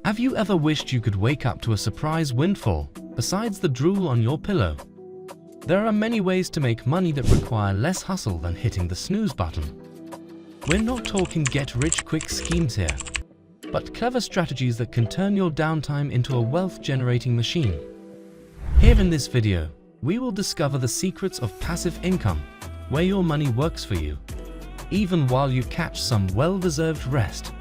Have you ever wished you could wake up to a surprise windfall, besides the drool on your pillow? There are many ways to make money that require less hustle than hitting the snooze button. We're not talking get-rich-quick schemes here, but clever strategies that can turn your downtime into a wealth-generating machine. Here in this video, we will discover the secrets of passive income, where your money works for you, even while you catch some well-deserved rest.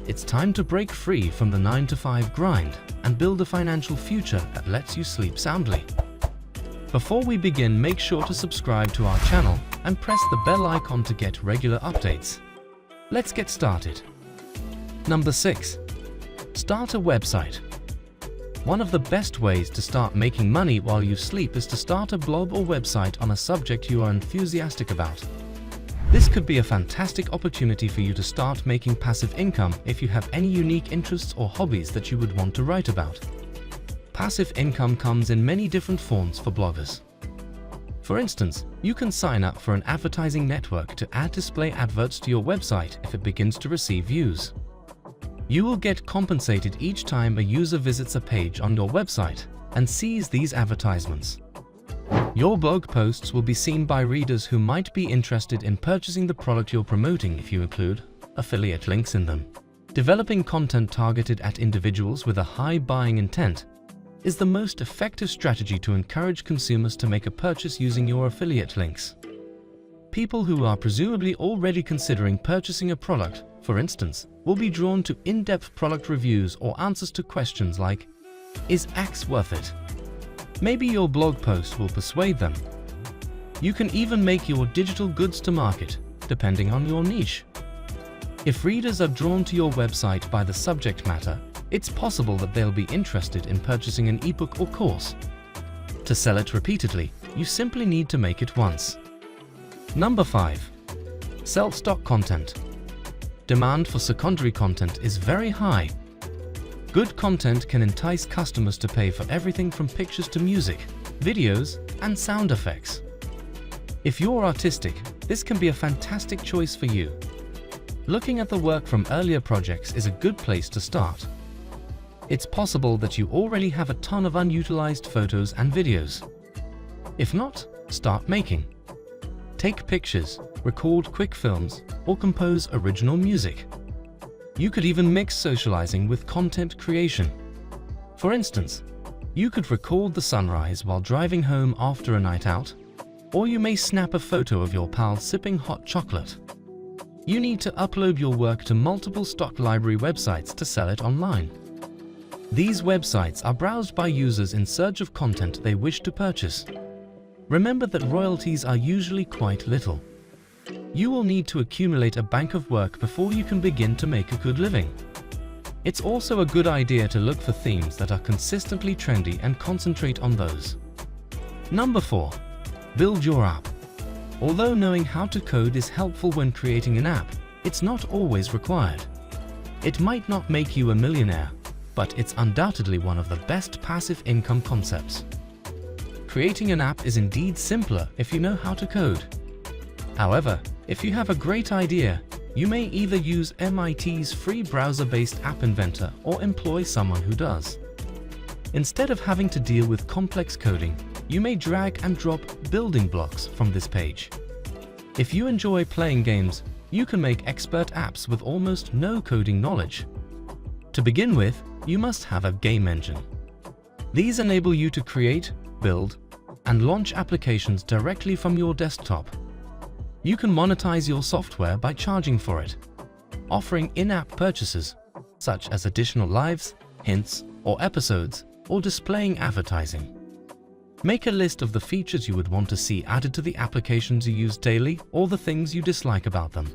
It's time to break free from the 9-to-5 grind and build a financial future that lets you sleep soundly. Before we begin, make sure to subscribe to our channel and press the bell icon to get regular updates. Let's get started. Number 6. Start a website. One of the best ways to start making money while you sleep is to start a blog or website on a subject you are enthusiastic about. This could be a fantastic opportunity for you to start making passive income if you have any unique interests or hobbies that you would want to write about. Passive income comes in many different forms for bloggers. For instance, you can sign up for an advertising network to add display adverts to your website if it begins to receive views. You will get compensated each time a user visits a page on your website and sees these advertisements. Your blog posts will be seen by readers who might be interested in purchasing the product you're promoting if you include affiliate links in them. Developing content targeted at individuals with a high buying intent is the most effective strategy to encourage consumers to make a purchase using your affiliate links. People who are presumably already considering purchasing a product, for instance, will be drawn to in-depth product reviews or answers to questions like, "Is X worth it?" Maybe your blog post will persuade them. You can even make your digital goods to market, depending on your niche. If readers are drawn to your website by the subject matter, it's possible that they'll be interested in purchasing an ebook or course. To sell it repeatedly, you simply need to make it once. Number 5. Sell stock content. Demand for secondary content is very high. Good content can entice customers to pay for everything from pictures to music, videos, and sound effects. If you're artistic, this can be a fantastic choice for you. Looking at the work from earlier projects is a good place to start. It's possible that you already have a ton of unutilized photos and videos. If not, start making. Take pictures, record quick films, or compose original music. You could even mix socializing with content creation. For instance, you could record the sunrise while driving home after a night out, or you may snap a photo of your pal sipping hot chocolate. You need to upload your work to multiple stock library websites to sell it online. These websites are browsed by users in search of content they wish to purchase. Remember that royalties are usually quite little. You will need to accumulate a bank of work before you can begin to make a good living. It's also a good idea to look for themes that are consistently trendy and concentrate on those. Number 4. Build your app. Although knowing how to code is helpful when creating an app, it's not always required. It might not make you a millionaire, but it's undoubtedly one of the best passive income concepts. Creating an app is indeed simpler if you know how to code. However, if you have a great idea, you may either use MIT's free browser-based app inventor or employ someone who does. Instead of having to deal with complex coding, you may drag and drop building blocks from this page. If you enjoy playing games, you can make expert apps with almost no coding knowledge. To begin with, you must have a game engine. These enable you to create, build, and launch applications directly from your desktop. You can monetize your software by charging for it, offering in-app purchases, such as additional lives, hints, or episodes, or displaying advertising. Make a list of the features you would want to see added to the applications you use daily or the things you dislike about them.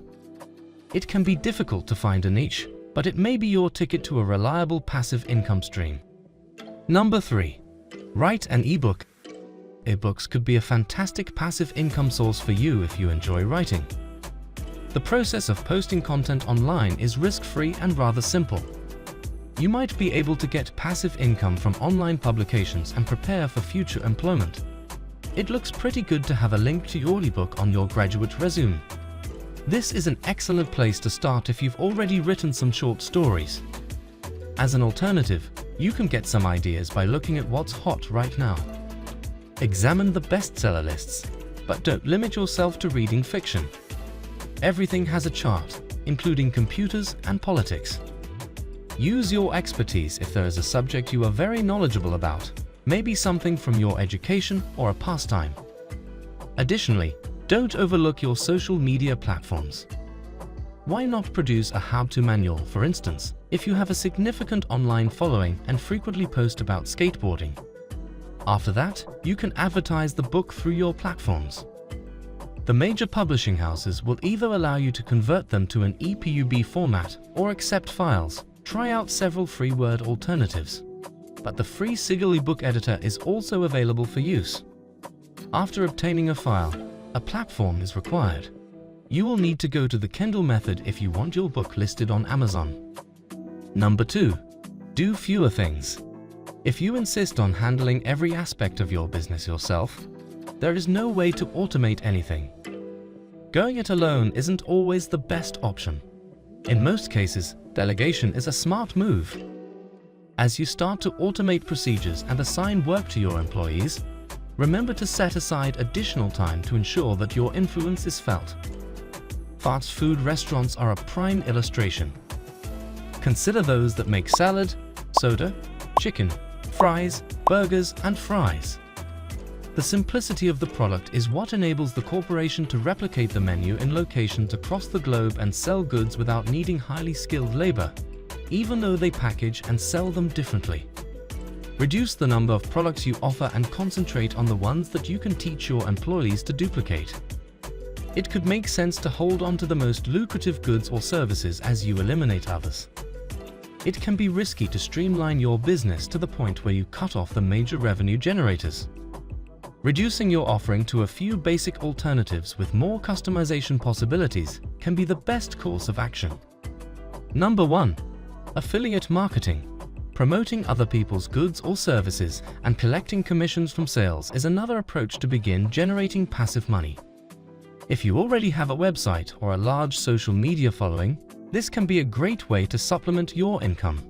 It can be difficult to find a niche, but it may be your ticket to a reliable passive income stream. Number 3. Write an ebook. Ebooks could be a fantastic passive income source for you if you enjoy writing. The process of posting content online is risk-free and rather simple. You might be able to get passive income from online publications and prepare for future employment. It looks pretty good to have a link to your ebook on your graduate resume. This is an excellent place to start if you've already written some short stories. As an alternative, you can get some ideas by looking at what's hot right now. Examine the bestseller lists, but don't limit yourself to reading fiction. Everything has a chart, including computers and politics. Use your expertise if there is a subject you are very knowledgeable about, maybe something from your education or a pastime. Additionally, don't overlook your social media platforms. Why not produce a how-to manual, for instance, if you have a significant online following and frequently post about skateboarding? After that, you can advertise the book through your platforms. The major publishing houses will either allow you to convert them to an EPUB format or accept files. Try out several free Word alternatives. But the free Sigil ebook editor is also available for use. After obtaining a file, a platform is required. You will need to go to the Kindle method if you want your book listed on Amazon. Number 2. Do fewer things. If you insist on handling every aspect of your business yourself, there is no way to automate anything. Going it alone isn't always the best option. In most cases, delegation is a smart move. As you start to automate procedures and assign work to your employees, remember to set aside additional time to ensure that your influence is felt. Fast food restaurants are a prime illustration. Consider those that make salad, soda, chicken, fries, burgers, and fries. The simplicity of the product is what enables the corporation to replicate the menu in locations across the globe and sell goods without needing highly skilled labor, even though they package and sell them differently. Reduce the number of products you offer and concentrate on the ones that you can teach your employees to duplicate. It could make sense to hold on to the most lucrative goods or services as you eliminate others. It can be risky to streamline your business to the point where you cut off the major revenue generators. Reducing your offering to a few basic alternatives with more customization possibilities can be the best course of action. Number 1. Affiliate marketing. Promoting other people's goods or services and collecting commissions from sales is another approach to begin generating passive money. If you already have a website or a large social media following, this can be a great way to supplement your income.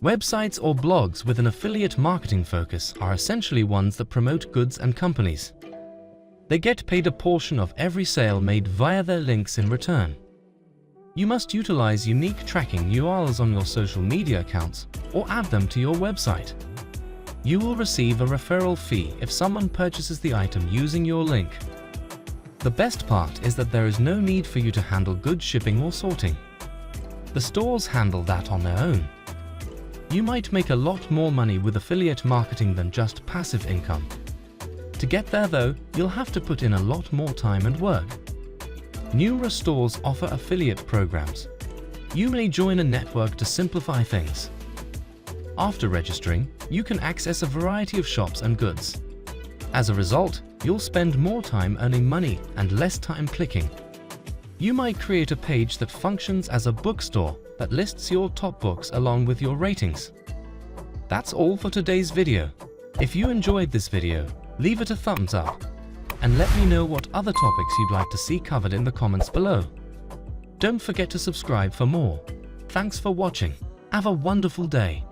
Websites or blogs with an affiliate marketing focus are essentially ones that promote goods and companies. They get paid a portion of every sale made via their links in return. You must utilize unique tracking URLs on your social media accounts or add them to your website. You will receive a referral fee if someone purchases the item using your link. The best part is that there is no need for you to handle goods shipping or sorting. The stores handle that on their own. You might make a lot more money with affiliate marketing than just passive income. To get there though, you'll have to put in a lot more time and work. Numerous stores offer affiliate programs. You may join a network to simplify things. After registering, you can access a variety of shops and goods. As a result, you'll spend more time earning money and less time clicking. You might create a page that functions as a bookstore that lists your top books along with your ratings. That's all for today's video. If you enjoyed this video, leave it a thumbs up and let me know what other topics you'd like to see covered in the comments below. Don't forget to subscribe for more. Thanks for watching. Have a wonderful day.